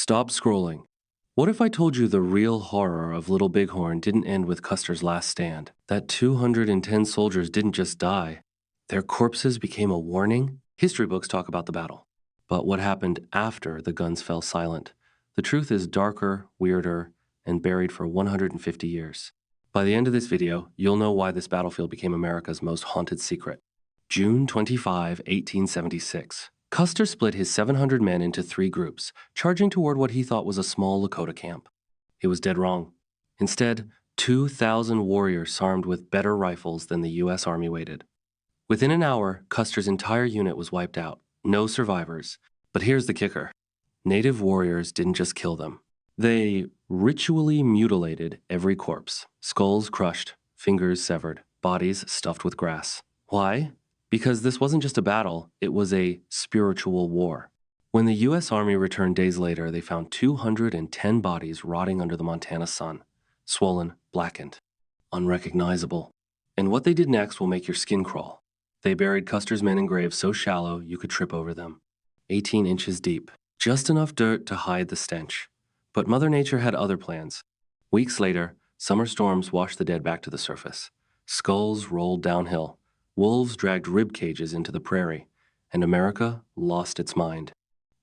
Stop scrolling. What if I told you the real horror of Little Bighorn didn't end with Custer's last stand? That 210 soldiers didn't just die. Their corpses became a warning? History books talk about the battle. But what happened after the guns fell silent? The truth is darker, weirder, and buried for 150 years. By the end of this video, you'll know why this battlefield became America's most haunted secret. June 25, 1876. Custer split his 700 men into 3 groups, charging toward what he thought was a small Lakota camp. He was dead wrong. Instead, 2,000 warriors armed with better rifles than the U.S. Army waited. Within an hour, Custer's entire unit was wiped out. No survivors. But here's the kicker. Native warriors didn't just kill them. They ritually mutilated every corpse. Skulls crushed, fingers severed, bodies stuffed with grass. Why? Because this wasn't just a battle, it was a spiritual war. When the U.S. Army returned days later, they found 210 bodies rotting under the Montana sun. Swollen, blackened, unrecognizable. And what they did next will make your skin crawl. They buried Custer's men in graves so shallow you could trip over them. 18 inches deep. Just enough dirt to hide the stench. But Mother Nature had other plans. Weeks later, summer storms washed the dead back to the surface. Skulls rolled downhill. Wolves dragged rib cages into the prairie, and America lost its mind.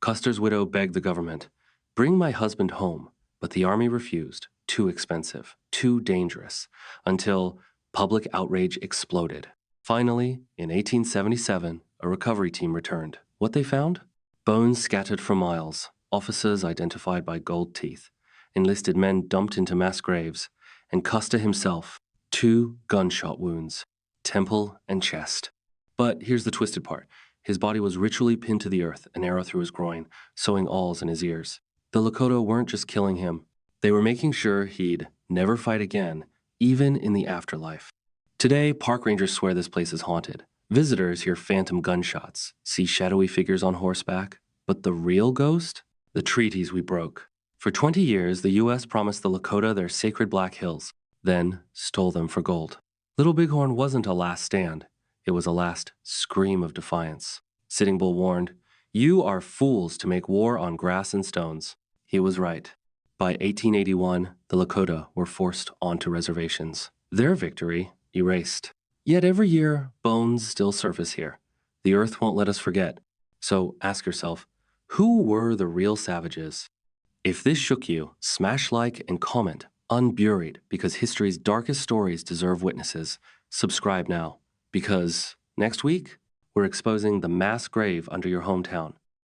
Custer's widow begged the government, "Bring my husband home," but the army refused. Too expensive, too dangerous, until public outrage exploded. Finally, in 1877, a recovery team returned. What they found? Bones scattered for miles, officers identified by gold teeth, enlisted men dumped into mass graves, and Custer himself, 2 gunshot wounds. Temple and chest. But here's the twisted part. His body was ritually pinned to the earth, an arrow through his groin, sewing awls in his ears. The Lakota weren't just killing him. They were making sure he'd never fight again, even in the afterlife. Today, park rangers swear this place is haunted. Visitors hear phantom gunshots, see shadowy figures on horseback. But the real ghost? The treaties we broke. For 20 years, the U.S. promised the Lakota their sacred Black Hills, then stole them for gold. Little Bighorn wasn't a last stand. It was a last scream of defiance. Sitting Bull warned, "You are fools to make war on grass and stones." He was right. By 1881, the Lakota were forced onto reservations. Their victory erased. Yet every year, bones still surface here. The earth won't let us forget. So ask yourself, who were the real savages? If this shook you, smash like and comment. Unburied, because history's darkest stories deserve witnesses. Subscribe now, because next week, we're exposing the mass grave under your hometown.